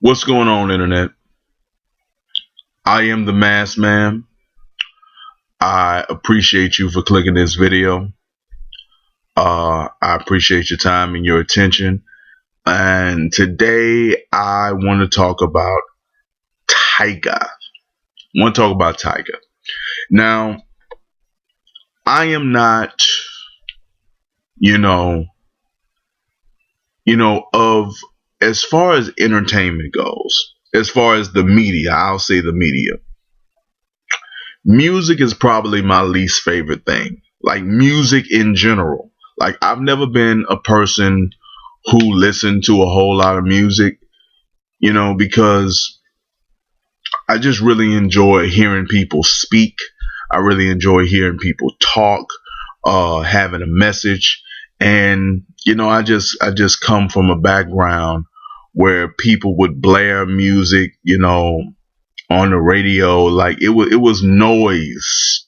What's going on, internet? I am the Masked Man. I appreciate you for clicking this video. I appreciate your time and your attention. And today I want to talk about Tyga. I want to talk about Tyga. Now, I am not, you know, of as far as entertainment goes, as far as the media, I'll say the media. Music is probably my least favorite thing. Like music in general. Like I've never been a person who listened to a whole lot of music, because I just really enjoy hearing people speak. I really enjoy hearing people talk, having a message. And, I just come from a background where people would blare music, on the radio. Like it was noise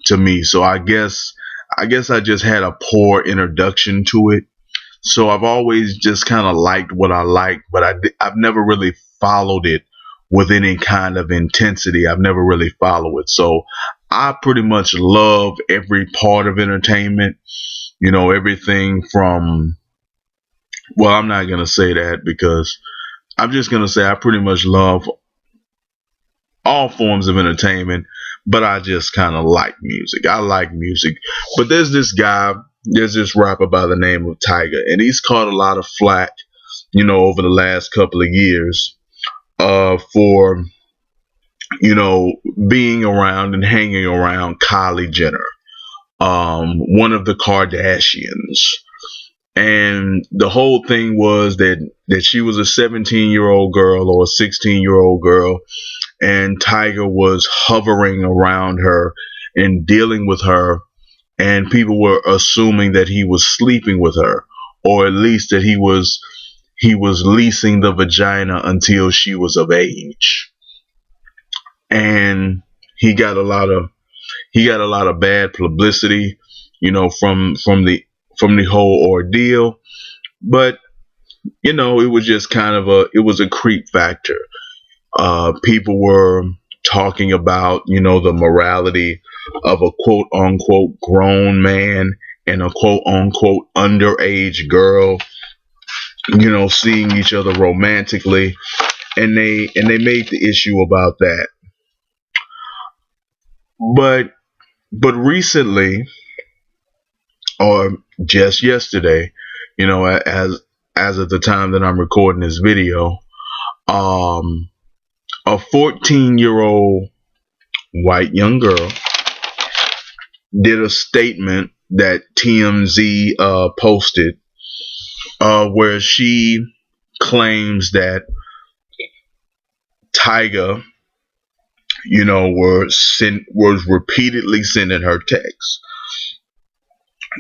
to me. So I guess I just had a poor introduction to it. So I've always just kind of liked what I like, but I've never really followed it with any kind of intensity. I've never really followed it. So I pretty much love every part of entertainment, everything from, well, I'm not going to say that because I'm just going to say I pretty much love all forms of entertainment, but I just kind of like music. I like music. But there's this rapper by the name of Tyga, and he's caught a lot of flack, over the last couple of years, for, being around and hanging around Kylie Jenner, one of the Kardashians. And the whole thing was that she was a 17-year-old girl or a 16-year-old girl, and Tyga was hovering around her and dealing with her, and people were assuming that he was sleeping with her, or at least that he was leasing the vagina until she was of age. And he got a lot of bad publicity, from the whole ordeal. But it was just it was a creep factor. People were talking about, the morality of a quote unquote grown man and a quote unquote underage girl, seeing each other romantically, and they made the issue about that. But recently, or just yesterday, as of the time that I'm recording this video, um, a 14-year-old white young girl did a statement that TMZ posted, where she claims that Tyga, was repeatedly sending her texts.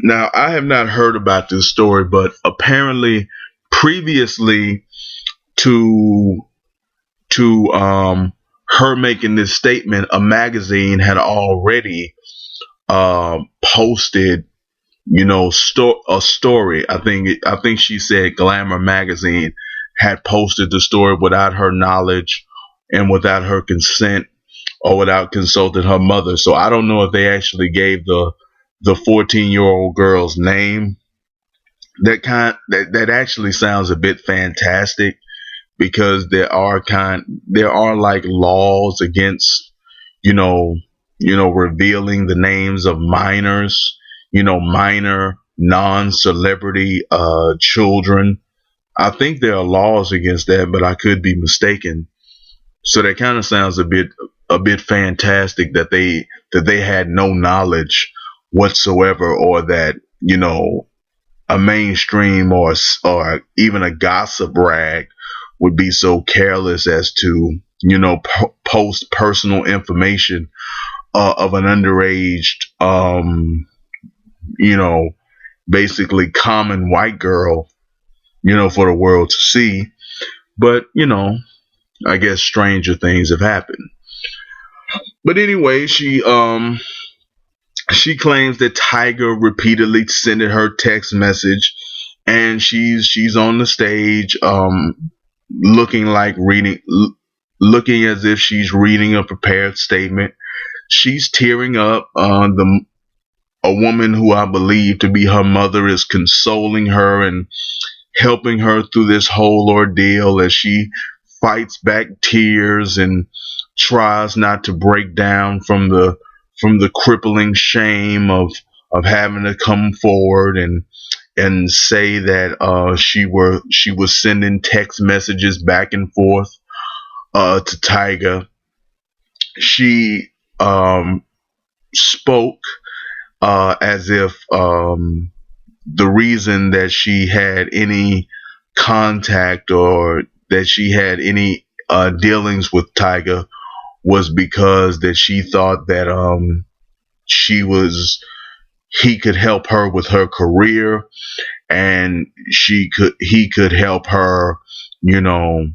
Now, I have not heard about this story, but apparently, previously to her making this statement, a magazine had already posted, a story. I think she said Glamour magazine had posted the story without her knowledge and without her consent, or without consulting her mother. So I don't know if they actually gave the 14-year-old girl's name. That actually sounds a bit fantastic, because there are like laws against, you know revealing the names of minors, minor non-celebrity children. I think there are laws against that, but I could be mistaken. So that kind of sounds a bit fantastic, that they had no knowledge whatsoever, or that, a mainstream, or even a gossip rag would be so careless as to, post personal information, of an underage, you know basically common white girl, for the world to see. But I guess stranger things have happened. But anyway, she claims that Tyga repeatedly sent her text message, and she's on the stage, looking like looking as if she's reading a prepared statement. She's tearing up. The A woman who I believe to be her mother is consoling her and helping her through this whole ordeal as she fights back tears and tries not to break down from the crippling shame of having to come forward and say that she was sending text messages back and forth to Tyga. She spoke as if the reason that she had any contact or that she had any dealings with Tyga was because that she thought that she was he could help her with her career, and he could help her, you know,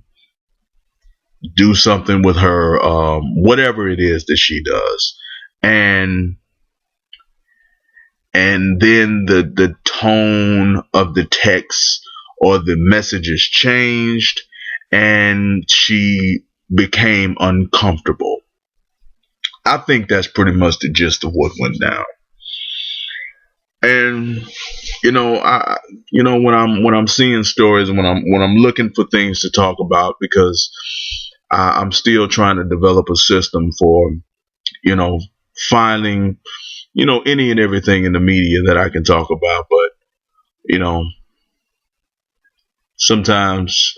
do something with her, whatever it is that she does. And and then the tone of the text or the messages changed, and she became uncomfortable. I think that's pretty much the gist of what went down. And I when I'm seeing stories and when I'm looking for things to talk about, because I'm still trying to develop a system for you know finding any and everything in the media that I can talk about. But you know sometimes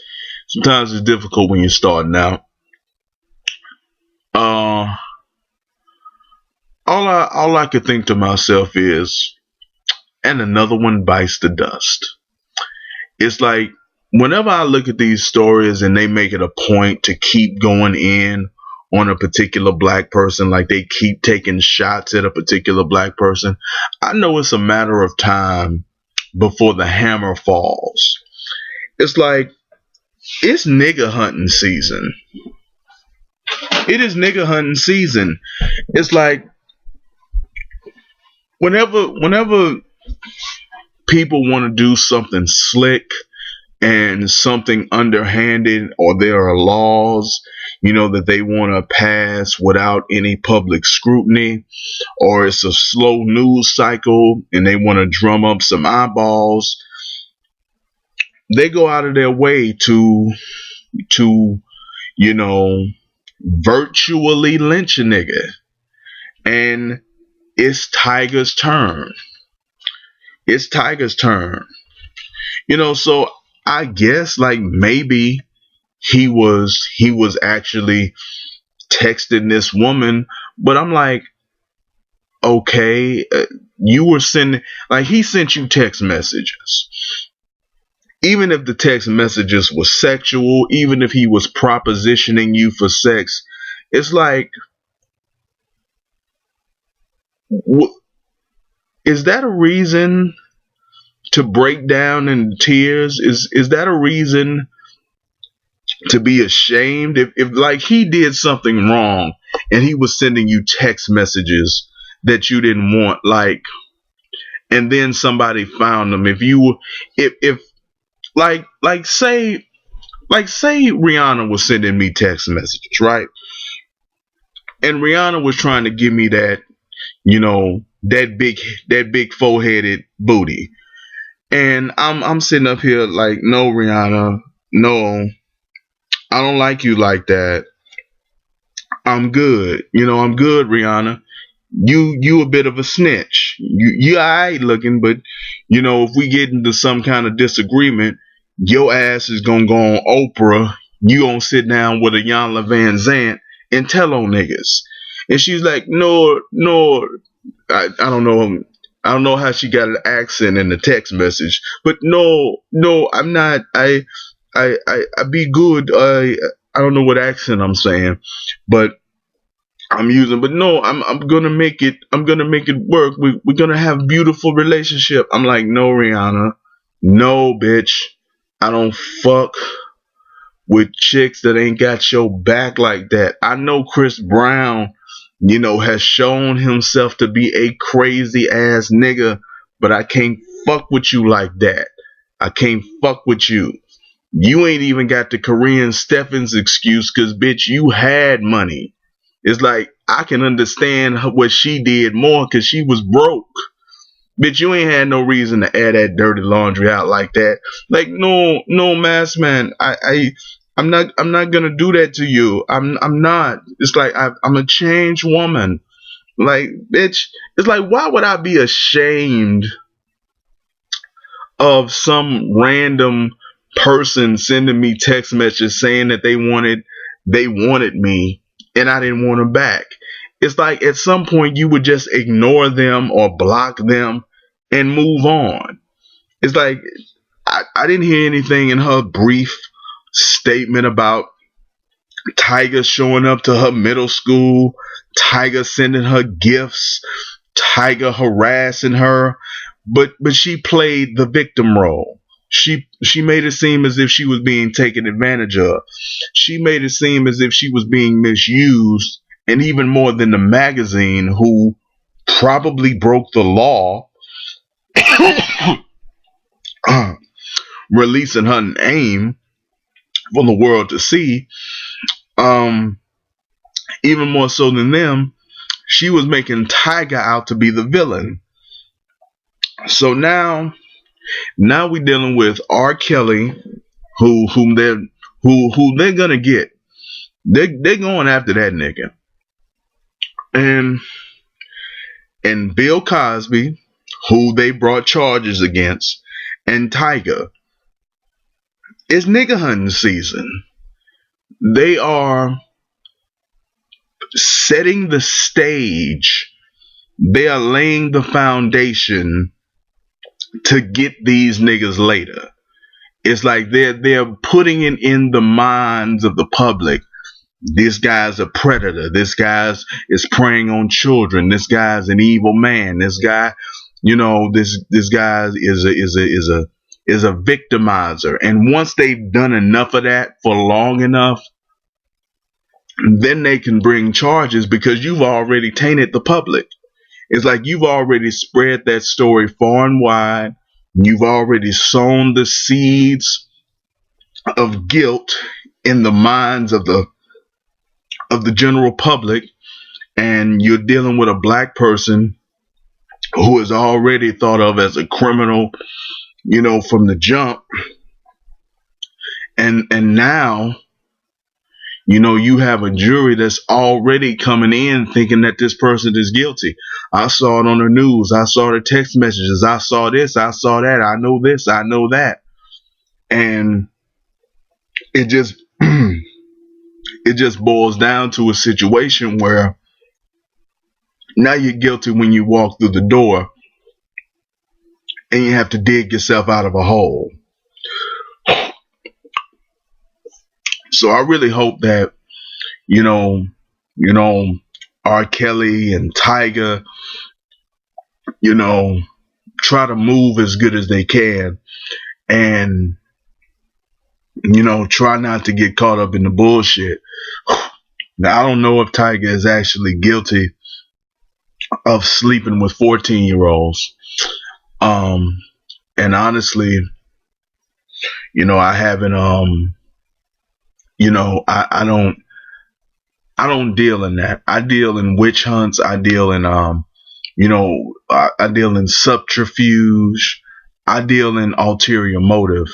it's difficult when you're starting out. uh all I could think to myself is, and another one bites the dust. It's like, whenever I look at these stories and they make it a point to keep going in on a particular black person, like they keep taking shots at a particular black person, I know it's a matter of time before the hammer falls. It's like, it's nigga hunting season. It is nigga hunting season. It's like, whenever people want to do something slick and something underhanded, or there are laws that they want to pass without any public scrutiny, or it's a slow news cycle and they want to drum up some eyeballs, they go out of their way to you know virtually lynch a nigga. And it's Tiger's turn. It's Tiger's turn. So I guess, like, maybe he was actually texting this woman, but I'm like, okay, you were sending, like, he sent you text messages. Even if the text messages were sexual, even if he was propositioning you for sex, it's like, is that a reason to break down in tears? Is that a reason to be ashamed? If like he did something wrong and he was sending you text messages that you didn't want, like, and then somebody found them, if say Rihanna was sending me text messages, right? And Rihanna was trying to give me that big four-headed booty. And I'm sitting up here like, no, Rihanna, no, I don't like you like that. I'm good. I'm good, Rihanna. You a bit of a snitch. You alright looking, but if we get into some kind of disagreement, your ass is gonna go on Oprah. You gonna sit down with a Iyanla Van Zant and tell on niggas. And she's like, no, no, I don't know. I don't know how she got an accent in the text message, but no, no, I'm not. I be good. I don't know what accent I'm saying, but I'm using. But no, I'm gonna make it. I'm gonna make it work. We're gonna have beautiful relationship. I'm like, no, Rihanna, no, bitch. I don't fuck with chicks that ain't got your back like that. I know Chris Brown, has shown himself to be a crazy ass nigga, but I can't fuck with you like that. I can't fuck with you. You ain't even got the Korean Steffens excuse because, bitch, you had money. It's like, I can understand what she did more because she was broke. Bitch, you ain't had no reason to air that dirty laundry out like that. Like, no, no, mask man. I'm not gonna do that to you. I'm not. It's like, I'm a changed woman. Like, bitch, it's like, why would I be ashamed of some random person sending me text messages saying that they wanted me and I didn't want them back? It's like, at some point you would just ignore them or block them and move on. It's like, I didn't hear anything in her brief statement about Tyga showing up to her middle school, Tyga sending her gifts, Tyga harassing her, but she played the victim role. She made it seem as if she was being taken advantage of. She made it seem as if she was being misused, and even more than the magazine, who probably broke the law, releasing her name for the world to see. Um, Even more so than them, she was making Tyga out to be the villain. So now we're dealing with R. Kelly, whom they're gonna get. They're going after that nigga. And Bill Cosby, who they brought charges against, and Tyga. It's nigga hunting season. They are setting the stage. They are laying the foundation to get these niggas later. It's like they're putting it in the minds of the public. This guy's a predator. This guy's is preying on children. This guy's an evil man. This guy, this guy is a victimizer. And once they've done enough of that for long enough, then they can bring charges because you've already tainted the public. It's like you've already spread that story far and wide. You've already sown the seeds of guilt in the minds of the general public, and you're dealing with a black person who is already thought of as a criminal, from the jump, and now, you have a jury that's already coming in thinking that this person is guilty. I saw it on the news. I saw the text messages. I saw this. I saw that. I know this. I know that. And it just it just boils down to a situation where now you're guilty when you walk through the door and you have to dig yourself out of a hole. So I really hope that, you know, you know, R. Kelly and Tyga, you know, try to move as good as they can, and, try not to get caught up in the bullshit. Now, I don't know if Tyga is actually guilty of sleeping with 14-year-olds. And honestly, I haven't, I don't deal in that. I deal in witch hunts. I deal in, I deal in subterfuge. I deal in ulterior motive.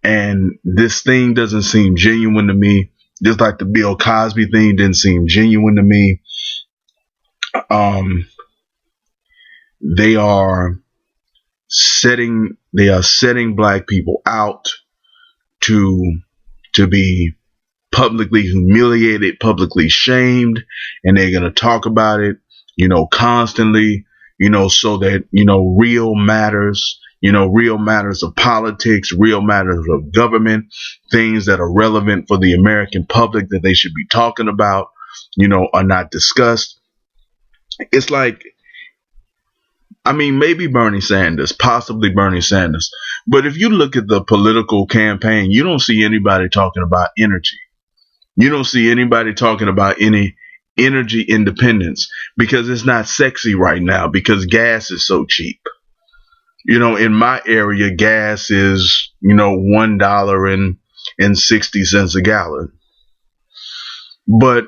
And this thing doesn't seem genuine to me. Just like the Bill Cosby thing didn't seem genuine to me. Um, they are setting black people out to be publicly humiliated, publicly shamed, and they're going to talk about it, constantly, so that, real matters of politics, real matters of government, things that are relevant for the American public that they should be talking about, are not discussed. It's like, I mean, maybe Bernie Sanders, possibly Bernie Sanders. But if you look at the political campaign, you don't see anybody talking about energy. You don't see anybody talking about any energy independence because it's not sexy right now because gas is so cheap. In my area, gas is, $1 and and 60 cents a gallon. But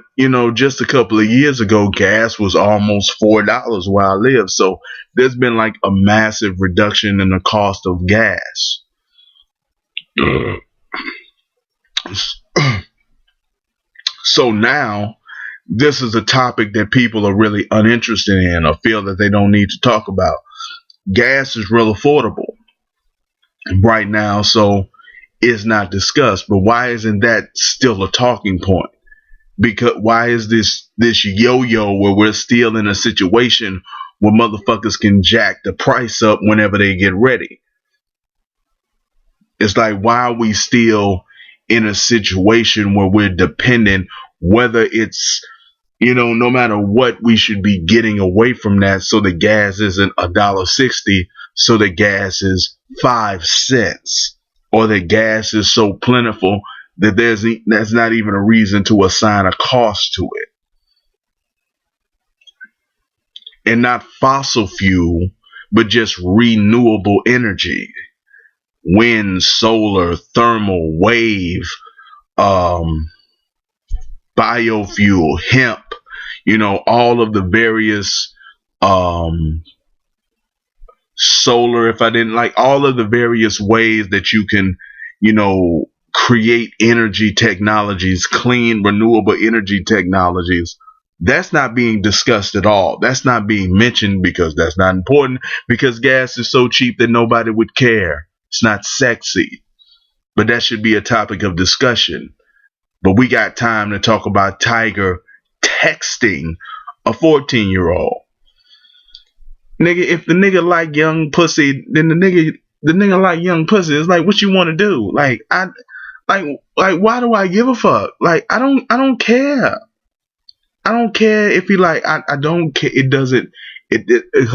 just a couple of years ago, gas was almost $4 where I live. So there's been like a massive reduction in the cost of gas. So now this is a topic that people are really uninterested in or feel that they don't need to talk about. Gas is real affordable right now, so it's not discussed. But why isn't that still a talking point? Because why is this yo-yo where we're still in a situation where motherfuckers can jack the price up whenever they get ready? It's like, why are we still in a situation where we're dependent, whether it's no matter what, we should be getting away from that, so the gas isn't $1.60, so the gas is 5 cents, or the gas is so plentiful that that's not even a reason to assign a cost to it. And not fossil fuel, but just renewable energy. Wind, solar, thermal, wave, biofuel, hemp, all of the various solar, if I didn't like all of the various ways that you can, create energy technologies, clean, renewable energy technologies. That's not being discussed at all. That's not being mentioned because that's not important, because gas is so cheap that nobody would care. It's not sexy, but that should be a topic of discussion. But we got time to talk about Tyga texting a 14-year-old. Nigga, if the nigga like young pussy, then the nigga like young pussy. It's like, what you want to do? Like, why do I give a fuck? Like, I don't care. I don't care if he like, I don't care. It doesn't, it's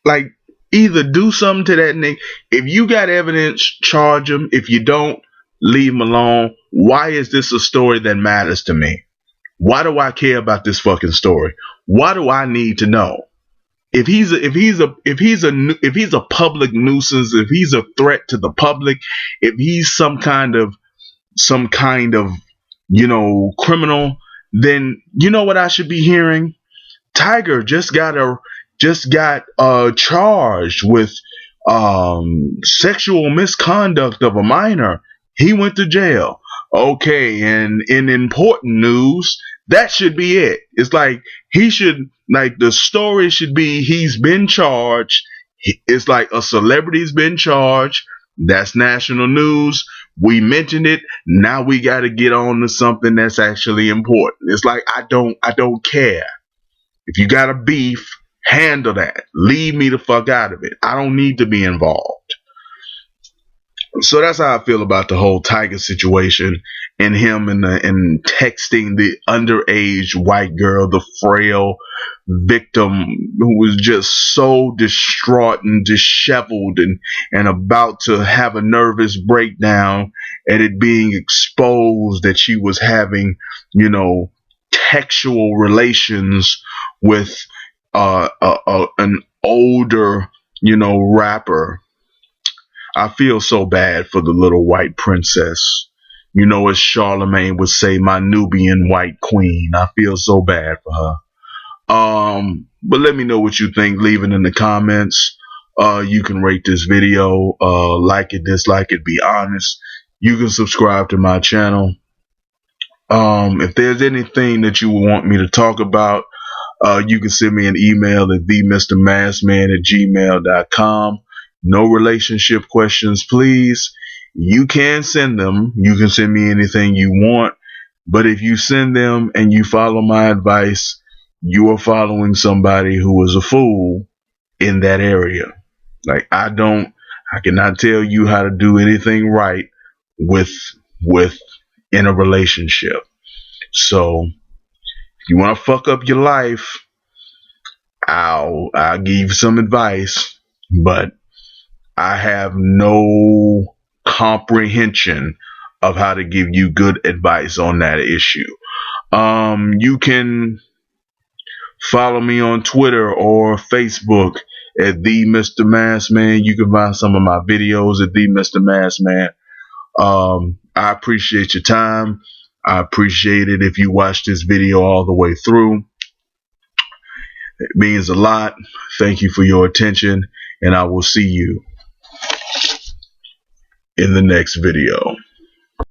like either do something to that nigga. If you got evidence, charge him. If you don't, leave him alone. Why is this a story that matters to me? Why do I care about this fucking story? Why do I need to know? If he's a public nuisance, if he's a threat to the public, if he's some kind of criminal, then you know what I should be hearing? Tyga just got charged with sexual misconduct of a minor. He went to jail. Okay, and in important news, that should be it. It's like the story should be he's been charged. It's like a celebrity's been charged. That's national news. We mentioned it. Now we got to get on to something that's actually important. It's like, I don't care. If you got a beef, handle that. Leave me the fuck out of it. I don't need to be involved. So that's how I feel about the whole Tyga situation, and him and texting the underage white girl, the frail victim who was just so distraught and disheveled and about to have a nervous breakdown at it being exposed that she was having, textual relations with an older, rapper. I feel so bad for the little white princess. As Charlemagne would say, my Nubian white queen. I feel so bad for her. But let me know what you think. Leave it in the comments. You can rate this video, like it, dislike it, be honest. You can subscribe to my channel. If there's anything that you want me to talk about, you can send me an email at themrmassman@gmail.com. No relationship questions, please. You can send them. You can send me anything you want. But if you send them and you follow my advice, you are following somebody who is a fool in that area. Like, I cannot tell you how to do anything right with in a relationship. So if you want to fuck up your life, I'll give you some advice, but I have no comprehension of how to give you good advice on that issue. You can follow me on Twitter or Facebook at the Mr. Massman. You can find some of my videos at the Mr. Massman. I appreciate your time. I appreciate it if you watch this video all the way through. It means a lot. Thank you for your attention, and I will see you in the next video.